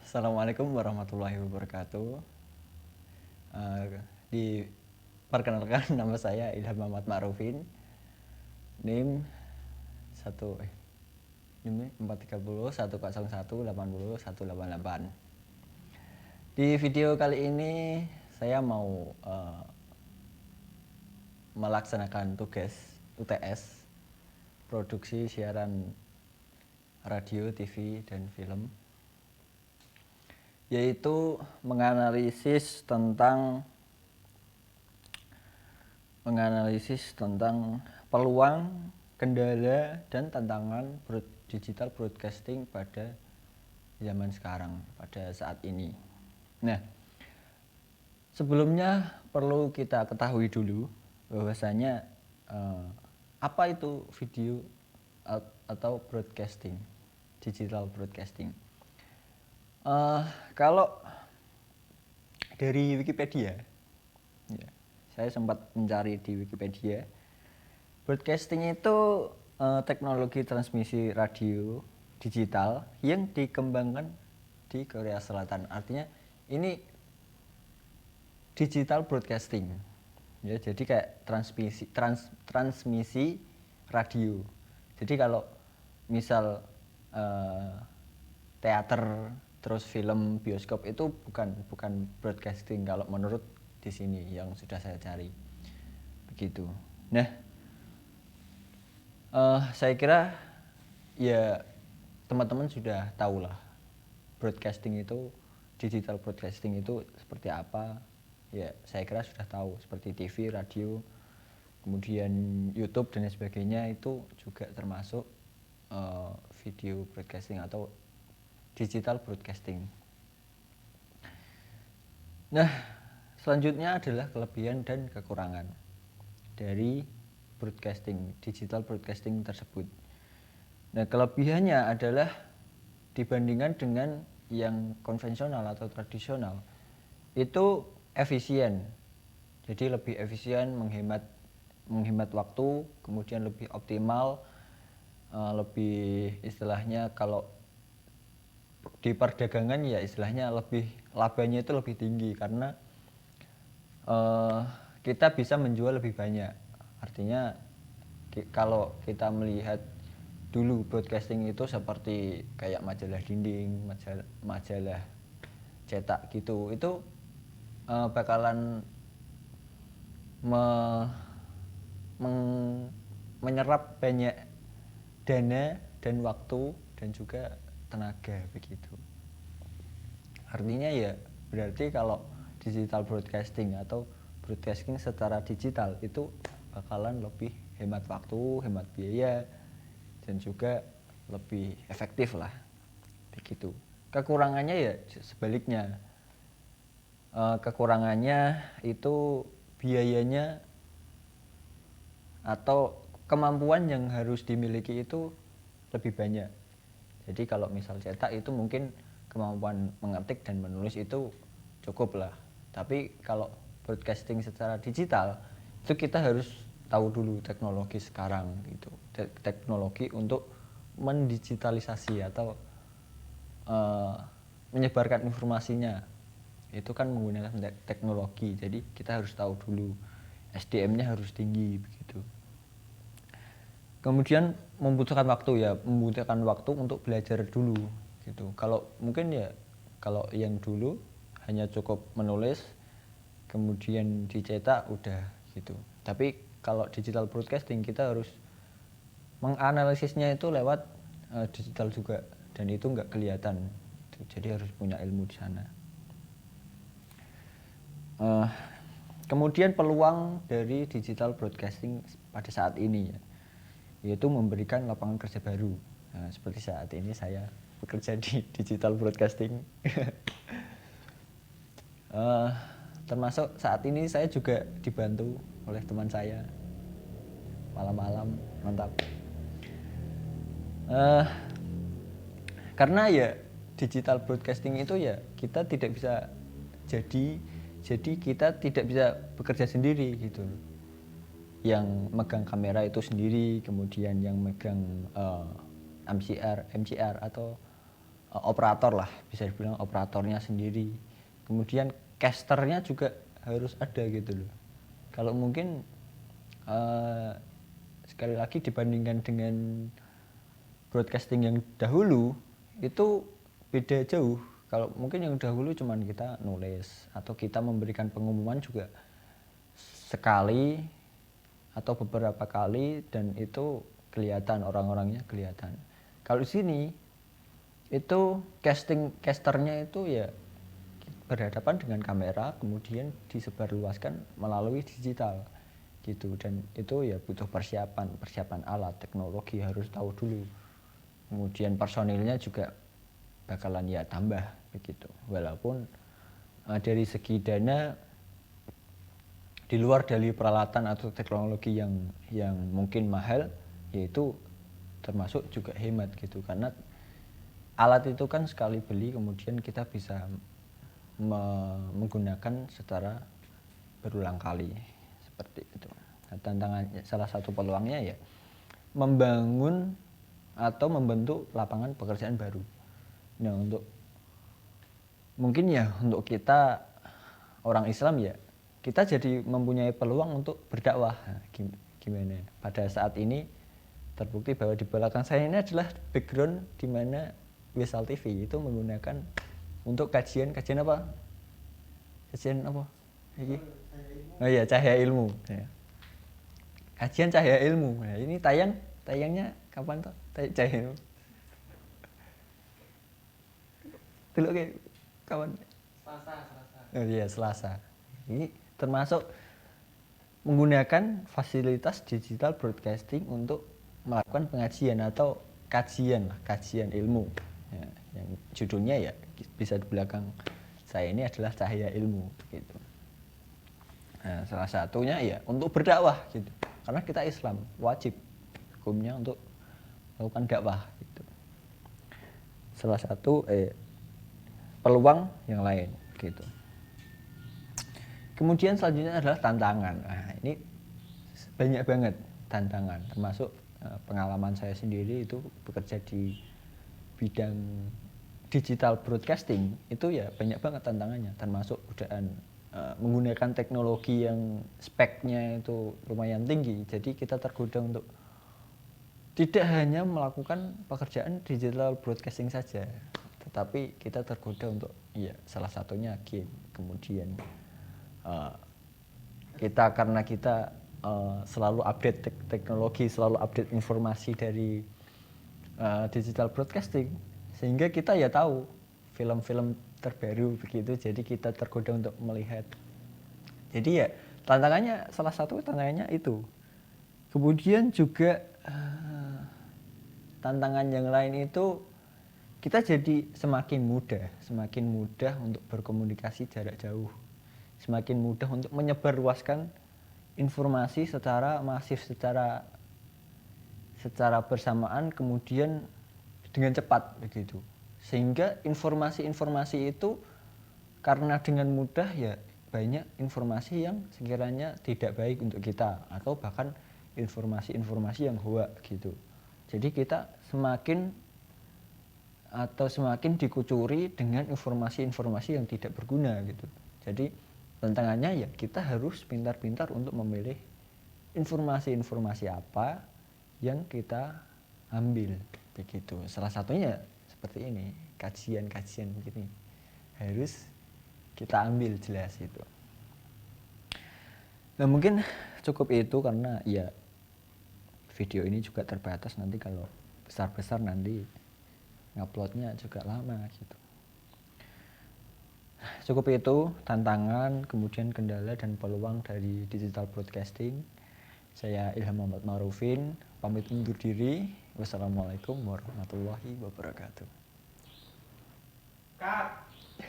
Assalamualaikum warahmatullahi wabarakatuh. Diperkenalkan nama saya Ilham Muhammad Ma'rufin. NIM 1 NIM 430 101 80 188. Di video kali ini saya mau melaksanakan tugas UTS produksi siaran radio, TV, dan film, yaitu menganalisis tentang peluang, kendala, dan tantangan digital broadcasting pada zaman sekarang, pada saat ini. Nah, sebelumnya perlu kita ketahui dulu bahwasanya apa itu video atau broadcasting, digital broadcasting. Kalau dari Wikipedia, ya, saya sempat mencari di Wikipedia, broadcasting itu teknologi transmisi radio digital yang dikembangkan di Korea Selatan. Artinya ini digital broadcasting, ya, jadi kayak transmisi radio. Jadi kalau misal teater, terus film, bioskop itu bukan broadcasting kalau menurut di sini yang sudah saya cari, begitu. Nah, saya kira ya teman-teman sudah tahu lah broadcasting itu, digital broadcasting itu seperti apa. Ya, saya kira sudah tahu, seperti TV, radio, kemudian YouTube dan sebagainya, itu juga termasuk video broadcasting atau digital broadcasting. Nah, selanjutnya adalah kelebihan dan kekurangan dari broadcasting, digital broadcasting tersebut. Nah, kelebihannya adalah dibandingkan dengan yang konvensional atau tradisional, itu efisien. Jadi lebih efisien, menghemat waktu, kemudian lebih optimal, lebih istilahnya kalau di perdagangan ya istilahnya lebih labanya itu lebih tinggi karena kita bisa menjual lebih banyak. Artinya kalau kita melihat dulu broadcasting itu seperti kayak majalah dinding, majalah cetak gitu, itu bakalan menyerap banyak dana dan waktu dan juga tenaga, begitu. Artinya ya berarti kalau digital broadcasting atau broadcasting secara digital itu bakalan lebih hemat waktu, hemat biaya, dan juga lebih efektif lah, begitu. Kekurangannya ya sebaliknya. Kekurangannya itu biayanya atau kemampuan yang harus dimiliki itu lebih banyak. Jadi kalau misal cetak itu mungkin kemampuan mengetik dan menulis itu cukup lah. Tapi kalau broadcasting secara digital itu kita harus tahu dulu teknologi sekarang gitu. Teknologi untuk mendigitalisasi atau menyebarkan informasinya. Itu kan menggunakan teknologi. Jadi kita harus tahu dulu, SDM-nya harus tinggi, begitu. Kemudian membutuhkan waktu untuk belajar dulu gitu. Kalau mungkin ya kalau yang dulu hanya cukup menulis kemudian dicetak udah gitu. Tapi kalau digital broadcasting kita harus menganalisisnya itu lewat digital juga, dan itu nggak kelihatan gitu. Jadi harus punya ilmu di sana. Kemudian peluang dari digital broadcasting pada saat ini ya, yaitu memberikan lapangan kerja baru. Nah, seperti saat ini saya bekerja di digital broadcasting. Termasuk saat ini saya juga dibantu oleh teman saya. Malam-malam mantap. Karena ya digital broadcasting itu ya kita tidak bisa jadi kita tidak bisa bekerja sendiri gitu. Yang megang kamera itu sendiri, kemudian yang megang MCR atau operator lah, bisa dibilang operatornya sendiri. Kemudian casternya juga harus ada gitu loh. Kalau mungkin sekali lagi dibandingkan dengan broadcasting yang dahulu itu beda jauh. Kalau mungkin yang dahulu cuman kita nulis atau kita memberikan pengumuman juga sekali atau beberapa kali dan itu kelihatan, orang-orangnya kelihatan. Kalau di sini itu casternya itu ya berhadapan dengan kamera, kemudian disebarluaskan melalui digital gitu, dan itu ya butuh persiapan alat teknologi, harus tahu dulu. Kemudian personilnya juga bakalan ya tambah begitu, walaupun dari segi dana di luar dari peralatan atau teknologi yang mungkin mahal, yaitu termasuk juga hemat gitu, karena alat itu kan sekali beli kemudian kita bisa menggunakan secara berulang kali seperti itu. Nah, tantangannya, salah satu peluangnya ya membangun atau membentuk lapangan pekerjaan baru. Nah, untuk mungkin ya untuk kita orang Islam ya, kita jadi mempunyai peluang untuk berdakwah. Nah, gimana? Pada saat ini terbukti bahwa di belakang saya ini adalah background di mana Wisal TV itu menggunakan untuk kajian apa? Kajian apa? Ini? Oh iya, cahaya ilmu. Ya. Kajian cahaya ilmu. Nah, ini tayangnya kapan toh? Cahaya ilmu. Dulu kayak kapan? Selasa. Oh iya, Selasa. Ini termasuk menggunakan fasilitas digital broadcasting untuk melakukan pengajian atau kajian ilmu. Ya, yang judulnya ya bisa di belakang saya ini adalah cahaya ilmu gitu. Nah, salah satunya ya untuk berdakwah gitu. Karena kita Islam, wajib hukumnya untuk melakukan dakwah gitu. Salah satu peluang yang lain gitu. Kemudian selanjutnya adalah tantangan. Nah, ini banyak banget tantangan, termasuk pengalaman saya sendiri itu bekerja di bidang digital broadcasting itu ya banyak banget tantangannya, termasuk godaan menggunakan teknologi yang speknya itu lumayan tinggi. Jadi kita tergoda untuk tidak hanya melakukan pekerjaan digital broadcasting saja, tetapi kita tergoda untuk ya salah satunya game. Kemudian karena kita selalu update teknologi, selalu update informasi dari digital broadcasting, sehingga kita ya tahu film-film terbaru begitu, jadi kita tergoda untuk melihat. Jadi ya salah satu tantangannya itu. Kemudian juga tantangan yang lain itu kita jadi semakin mudah untuk berkomunikasi jarak jauh, semakin mudah untuk menyebarluaskan informasi secara masif, secara bersamaan, kemudian dengan cepat begitu. Sehingga informasi-informasi itu karena dengan mudah ya banyak informasi yang sekiranya tidak baik untuk kita, atau bahkan informasi-informasi yang hoax gitu. Jadi kita semakin dikucuri dengan informasi-informasi yang tidak berguna gitu. Jadi tantangannya ya kita harus pintar-pintar untuk memilih informasi-informasi apa yang kita ambil begitu. Salah satunya seperti ini, kajian begini harus kita ambil, jelas itu. Nah, mungkin cukup itu karena ya video ini juga terbatas, nanti kalau besar-besar nanti nguploadnya juga lama gitu. Cukup itu tantangan, kemudian kendala dan peluang dari digital broadcasting. Saya Ilham Muhammad Marufin, pamit undur diri. Wassalamualaikum warahmatullahi wabarakatuh.